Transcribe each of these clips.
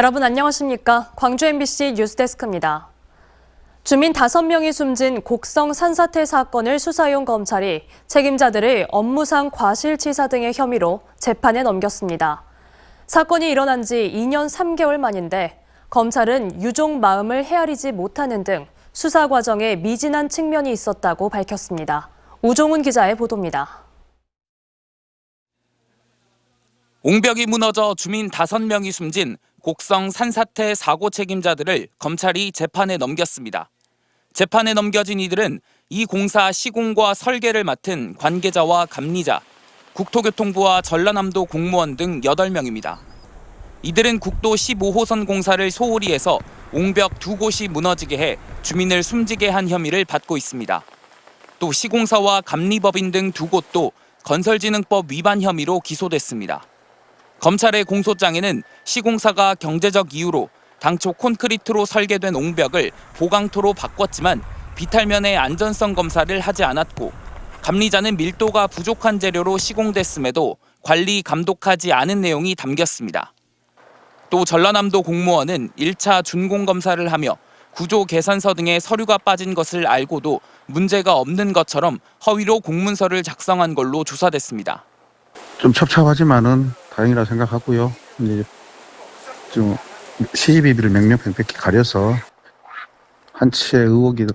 여러분 안녕하십니까? 광주 MBC 뉴스데스크입니다. 주민 5명이 숨진 곡성 산사태 사건을 수사해온 검찰이 책임자들을 업무상 과실치사 등의 혐의로 재판에 넘겼습니다. 사건이 일어난 지 2년 3개월 만인데 검찰은 유족 마음을 헤아리지 못하는 등 수사 과정에 미진한 측면이 있었다고 밝혔습니다. 우종훈 기자의 보도입니다. 옹벽이 무너져 주민 5명이 숨진 곡성 산사태 사고 책임자들을 검찰이 재판에 넘겼습니다. 재판에 넘겨진 이들은 이 공사 시공과 설계를 맡은 관계자와 감리자, 국토교통부와 전라남도 공무원 등 8명입니다. 이들은 국도 15호선 공사를 소홀히 해서 옹벽 2곳이 무너지게 해 주민을 숨지게 한 혐의를 받고 있습니다. 또 시공사와 감리법인 등 2곳도 건설진흥법 위반 혐의로 기소됐습니다. 검찰의 공소장에는 시공사가 경제적 이유로 당초 콘크리트로 설계된 옹벽을 보강토로 바꿨지만 비탈면의 안전성 검사를 하지 않았고 감리자는 밀도가 부족한 재료로 시공됐음에도 관리 감독하지 않은 내용이 담겼습니다. 또 전라남도 공무원은 1차 준공 검사를 하며 구조 개선서 등의 서류가 빠진 것을 알고도 문제가 없는 것처럼 허위로 공문서를 작성한 걸로 조사됐습니다. 좀 첩첩하지만은 다행이라 생각하고요. 이제 좀 시시비비를 명명백백히 가려서 한치의 의혹이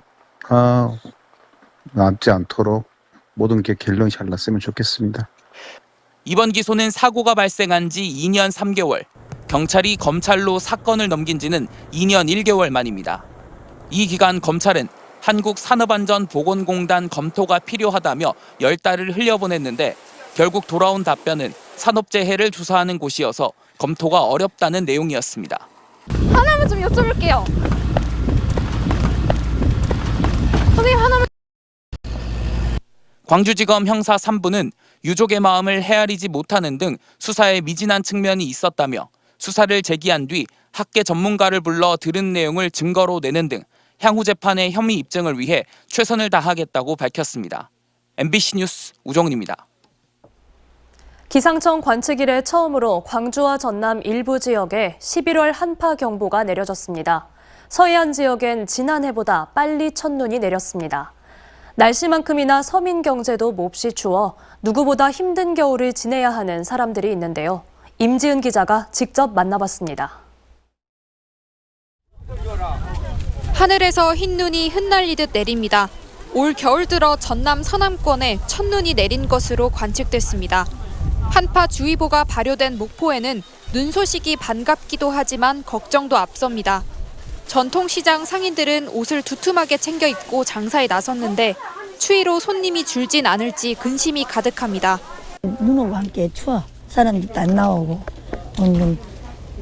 남지 않도록 모든 게 결론이 잘 났으면 좋겠습니다. 이번 기소는 사고가 발생한 지 2년 3개월, 경찰이 검찰로 사건을 넘긴 지는 2년 1개월 만입니다. 이 기간 검찰은 한국산업안전보건공단 검토가 필요하다며 10달을 흘려보냈는데 결국 돌아온 답변은 산업재해를 조사하는 곳이어서 검토가 어렵다는 내용이었습니다. 하나만 좀 여쭤볼게요. 선생님 하나만. 광주지검 형사 3부는 유족의 마음을 헤아리지 못하는 등 수사에 미진한 측면이 있었다며 수사를 제기한 뒤 학계 전문가를 불러 들은 내용을 증거로 내는 등 향후 재판의 혐의 입증을 위해 최선을 다하겠다고 밝혔습니다. MBC 뉴스 우정은입니다. 기상청 관측 이래 처음으로 광주와 전남 일부 지역에 11월 한파 경보가 내려졌습니다. 서해안 지역엔 지난해보다 빨리 첫눈이 내렸습니다. 날씨만큼이나 서민 경제도 몹시 추워 누구보다 힘든 겨울을 지내야 하는 사람들이 있는데요. 임지은 기자가 직접 만나봤습니다. 하늘에서 흰눈이 흩날리듯 내립니다. 올 겨울 들어 전남 서남권에 첫눈이 내린 것으로 관측됐습니다. 한파주의보가 발효된 목포에는 눈 소식이 반갑기도 하지만 걱정도 앞섭니다. 전통시장 상인들은 옷을 두툼하게 챙겨 입고 장사에 나섰는데 추위로 손님이 줄진 않을지 근심이 가득합니다. 눈 오고 함께 추워. 사람들도 안 나오고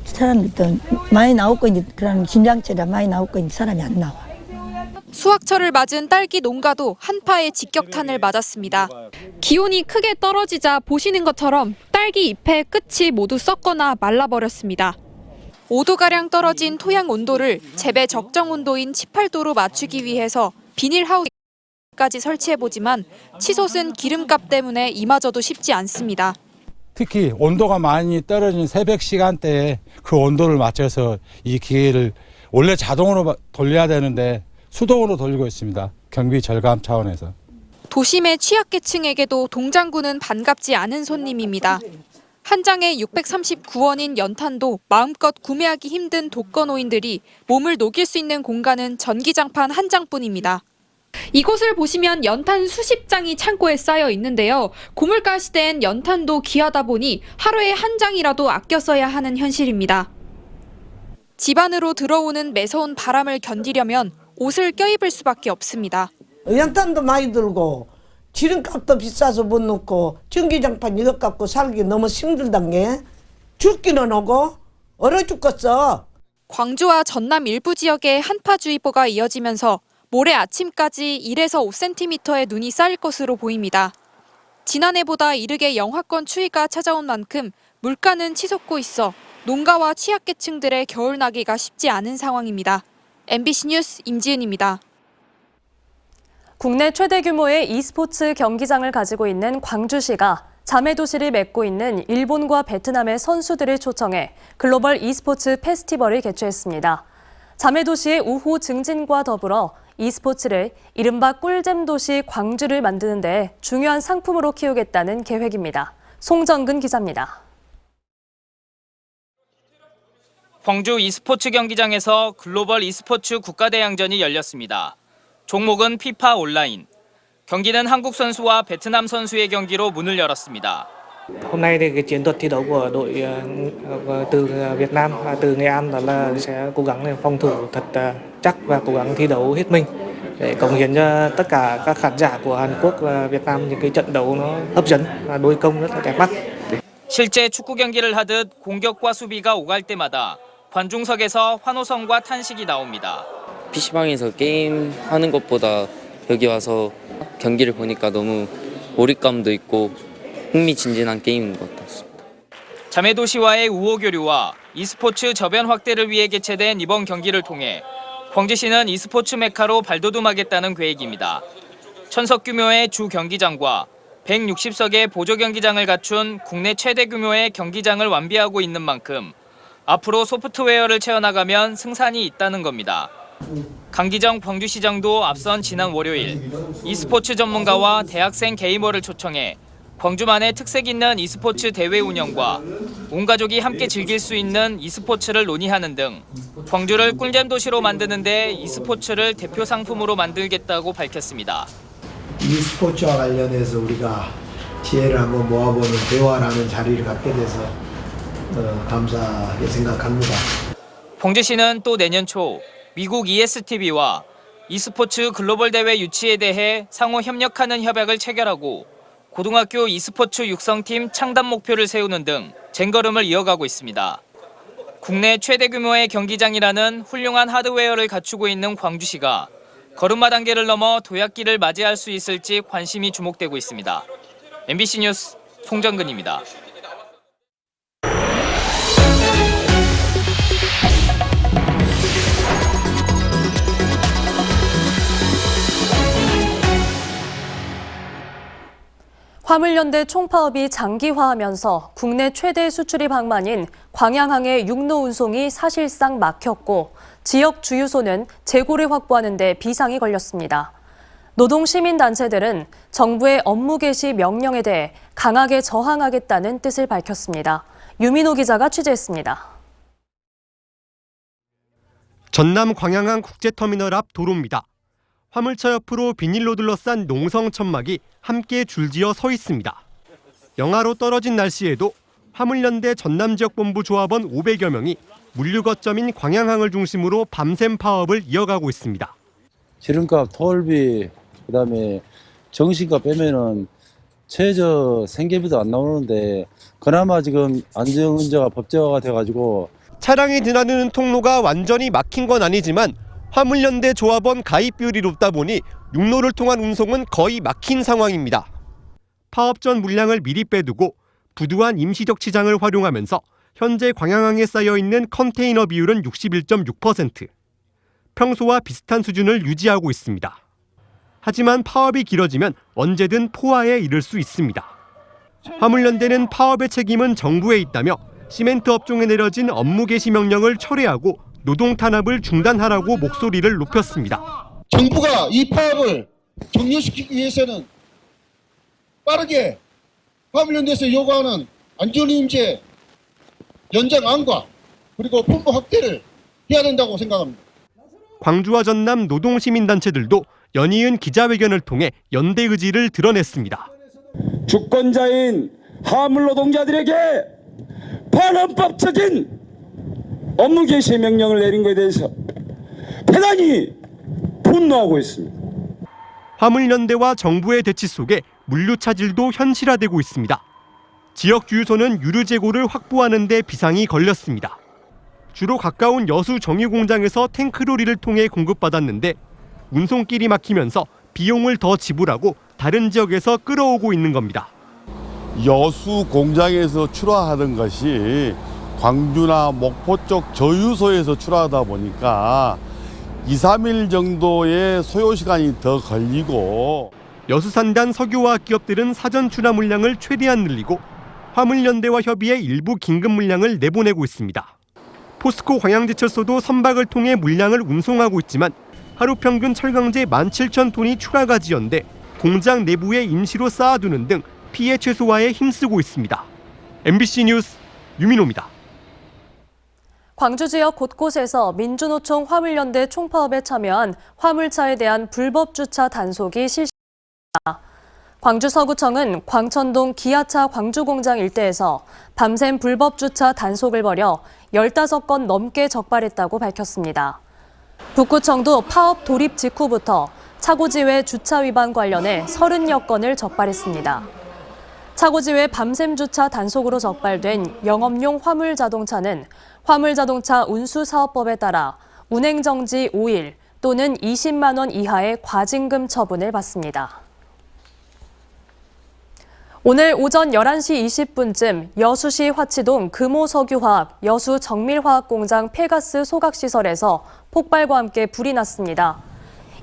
사람들도 많이 나오고 이제 그런 김장철이라 많이 나오고 이제 사람이 안 나와. 수확철을 맞은 딸기 농가도 한파의 직격탄을 맞았습니다. 기온이 크게 떨어지자 보시는 것처럼 딸기 잎의 끝이 모두 썩거나 말라버렸습니다. 5도가량 떨어진 토양 온도를 재배 적정 온도인 18도로 맞추기 위해서 비닐하우스까지 설치해보지만 치솟은 기름값 때문에 이마저도 쉽지 않습니다. 특히 온도가 많이 떨어진 새벽 시간대에 그 온도를 맞춰서 이 기계를 원래 자동으로 돌려야 되는데 수동으로 돌리고 있습니다. 경비 절감 차원에서. 도심의 취약계층에게도 동장군은 반갑지 않은 손님입니다. 한 장에 639원인 연탄도 마음껏 구매하기 힘든 독거노인들이 몸을 녹일 수 있는 공간은 전기장판 한 장뿐입니다. 이곳을 보시면 연탄 수십 장이 창고에 쌓여 있는데요. 고물가 시대엔 연탄도 귀하다 보니 하루에 한 장이라도 아껴 써야 하는 현실입니다. 집 안으로 들어오는 매서운 바람을 견디려면 옷을 껴입을 수밖에 없습니다. 연탄도 많이 들고 기름값도 비싸서 못 넣고 전기장판 이것 갖고 살기 너무 힘들단 게 죽기는 오고 얼어 죽겠어. 광주와 전남 일부 지역에 한파주의보가 이어지면서 모레 아침까지 1에서 5cm의 눈이 쌓일 것으로 보입니다. 지난해보다 이르게 영하권 추위가 찾아온 만큼 물가는 치솟고 있어 농가와 취약계층들의 겨울나기가 쉽지 않은 상황입니다. MBC 뉴스 임지은입니다. 국내 최대 규모의 e스포츠 경기장을 가지고 있는 광주시가 자매도시를 맺고 있는 일본과 베트남의 선수들을 초청해 글로벌 e스포츠 페스티벌을 개최했습니다. 자매도시의 우호 증진과 더불어 e스포츠를 이른바 꿀잼 도시 광주를 만드는 데 중요한 상품으로 키우겠다는 계획입니다. 송정근 기자입니다. 광주 e스포츠 경기장에서 글로벌 e스포츠 국가대항전이 열렸습니다. 종목은 피파 온라인. 경기는 한국 선수와 베트남 선수의 경기로 문을 열었습니다. Hôm nay thì cái chiến thuật thi đấu của đội từ Việt Nam từ Nghệ An đó là sẽ cố gắng phòng thủ thật chắc và cố gắng thi đấu hết mình để cống hiến cho tất cả các khán giả của Hàn Quốc và Việt Nam những cái trận đấu nó hấp dẫn và đôi công rất là đẹp mắt. 실제 축구 경기를 하듯 공격과 수비가 오갈 때마다 관중석에서 환호성과 탄식이 나옵니다. PC방에서 게임하는 것보다 여기 와서 경기를 보니까 너무 몰입감도 있고 흥미진진한 게임인 것 같습니다. 자매도시와의 우호 교류와 e스포츠 저변 확대를 위해 개최된 이번 경기를 통해 광주시는 e스포츠 메카로 발돋움하겠다는 계획입니다. 1000석 규모의 주 경기장과 160석의 보조 경기장을 갖춘 국내 최대 규모의 경기장을 완비하고 있는 만큼 앞으로 소프트웨어를 채워나가면 승산이 있다는 겁니다. 강기정 광주시장도 앞선 지난 월요일 e스포츠 전문가와 대학생 게이머를 초청해 광주만의 특색 있는 e스포츠 대회 운영과 온 가족이 함께 즐길 수 있는 e스포츠를 논의하는 등 광주를 꿀잼 도시로 만드는 데 e스포츠를 대표 상품으로 만들겠다고 밝혔습니다. e스포츠와 관련해서 우리가 지혜를 한번 모아보는 대화라는 자리를 갖게 돼서 감사하게 생각합니다. 광주시는 또 내년 초 미국 ESTV와 e스포츠 글로벌 대회 유치에 대해 상호 협력하는 협약을 체결하고 고등학교 e스포츠 육성팀 창단 목표를 세우는 등 쟁걸음을 이어가고 있습니다. 국내 최대 규모의 경기장이라는 훌륭한 하드웨어를 갖추고 있는 광주시가 걸음마 단계를 넘어 도약기를 맞이할 수 있을지 관심이 주목되고 있습니다. MBC 뉴스 송정근입니다. 화물연대 총파업이 장기화하면서 국내 최대 수출입 항만인 광양항의 육로 운송이 사실상 막혔고 지역 주유소는 재고를 확보하는 데 비상이 걸렸습니다. 노동시민단체들은 정부의 업무 개시 명령에 대해 강하게 저항하겠다는 뜻을 밝혔습니다. 유민호 기자가 취재했습니다. 전남 광양항 국제터미널 앞 도로입니다. 화물차 옆으로 비닐로 둘러싼 농성 천막이 함께 줄지어 서 있습니다. 영하로 떨어진 날씨에도 화물연대 전남지역본부 조합원 500여 명이 물류 거점인 광양항을 중심으로 밤샘 파업을 이어가고 있습니다. 기름값, 톨비, 그다음에 정신값 빼면은 최저 생계비도 안 나오는데 그나마 지금 안전운전가 법제화가 돼가지고 차량이 드나드는 통로가 완전히 막힌 건 아니지만 화물연대 조합원 가입비율이 높다 보니 육로를 통한 운송은 거의 막힌 상황입니다. 파업 전 물량을 미리 빼두고 부두한 임시적 치장을 활용하면서 현재 광양항에 쌓여있는 컨테이너 비율은 61.6%. 평소와 비슷한 수준을 유지하고 있습니다. 하지만 파업이 길어지면 언제든 포화에 이를 수 있습니다. 화물연대는 파업의 책임은 정부에 있다며 시멘트 업종에 내려진 업무 개시 명령을 철회하고 노동 탄압을 중단하라고 목소리를 높였습니다. 정부가 이 파업을 종료시키기 위해서는 빠르게 화물연대에서 요구하는 안전임제 연장안과 그리고 분부 확대를 해야 된다고 생각합니다. 광주와 전남 노동시민단체들도 연이은 기자회견을 통해 연대 의지를 드러냈습니다. 주권자인 화물 노동자들에게 반헌법적인 업무 개시 명령을 내린 것에 대해서 대단히 분노하고 있습니다. 화물연대와 정부의 대치 속에 물류 차질도 현실화되고 있습니다. 지역 주유소는 유류 재고를 확보하는 데 비상이 걸렸습니다. 주로 가까운 여수 정유공장에서 탱크로리를 통해 공급받았는데 운송길이 막히면서 비용을 더 지불하고 다른 지역에서 끌어오고 있는 겁니다. 여수 공장에서 출하하던 것이 광주나 목포 쪽 저유소에서 출하하다 보니까 2, 3일 정도의 소요 시간이 더 걸리고 여수산단 석유화학 기업들은 사전 출하 물량을 최대한 늘리고 화물연대와 협의해 일부 긴급 물량을 내보내고 있습니다. 포스코 광양제철소도 선박을 통해 물량을 운송하고 있지만 하루 평균 철강제 17,000톤이 추가가 지연돼 공장 내부에 임시로 쌓아두는 등 피해 최소화에 힘쓰고 있습니다. MBC 뉴스 유민호입니다. 광주 지역 곳곳에서 민주노총 화물연대 총파업에 참여한 화물차에 대한 불법 주차 단속이 실시됩니다. 광주 서구청은 광천동 기아차 광주공장 일대에서 밤샘 불법 주차 단속을 벌여 15건 넘게 적발했다고 밝혔습니다. 북구청도 파업 돌입 직후부터 차고지회 주차 위반 관련해 30여 건을 적발했습니다. 차고지회 밤샘 주차 단속으로 적발된 영업용 화물자동차는 화물자동차 운수사업법에 따라 운행정지 5일 또는 20만 원 이하의 과징금 처분을 받습니다. 오늘 오전 11시 20분쯤 여수시 화치동 금호석유화학 여수정밀화학공장 폐가스 소각시설에서 폭발과 함께 불이 났습니다.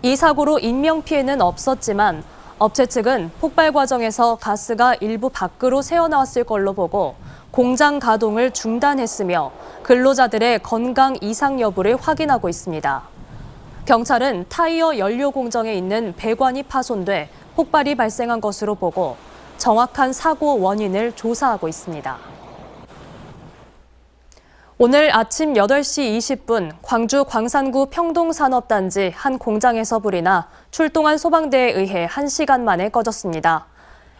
이 사고로 인명피해는 없었지만 업체 측은 폭발 과정에서 가스가 일부 밖으로 새어나왔을 걸로 보고 공장 가동을 중단했으며 근로자들의 건강 이상 여부를 확인하고 있습니다. 경찰은 타이어 연료 공정에 있는 배관이 파손돼 폭발이 발생한 것으로 보고 정확한 사고 원인을 조사하고 있습니다. 오늘 아침 8시 20분 광주 광산구 평동산업단지 한 공장에서 불이 나 출동한 소방대에 의해 1시간 만에 꺼졌습니다.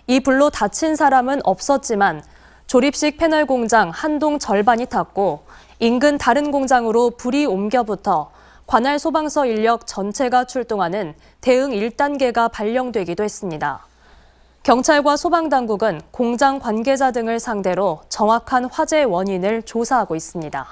이 불로 다친 사람은 없었지만 조립식 패널 공장 한 동 절반이 탔고 인근 다른 공장으로 불이 옮겨붙어 관할 소방서 인력 전체가 출동하는 대응 1단계가 발령되기도 했습니다. 경찰과 소방당국은 공장 관계자 등을 상대로 정확한 화재 원인을 조사하고 있습니다.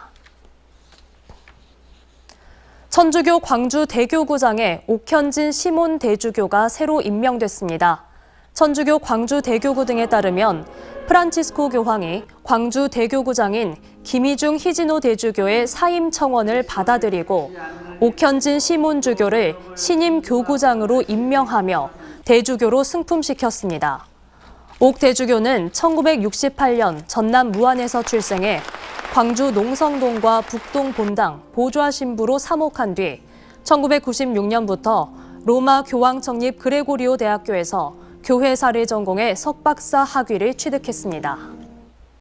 천주교 광주 대교구장에 옥현진 시몬 대주교가 새로 임명됐습니다. 천주교 광주 대교구 등에 따르면 프란치스코 교황이 광주 대교구장인 김희중 희진호 대주교의 사임 청원을 받아들이고 옥현진 시몬 주교를 신임 교구장으로 임명하며 대주교로 승품시켰습니다. 옥 대주교는 1968년 전남 무안에서 출생해 광주 농성동과 북동 본당 보좌 신부로 사목한 뒤 1996년부터 로마 교황 청립 그레고리오 대학교에서 교회 사례 전공의 석박사 학위를 취득했습니다.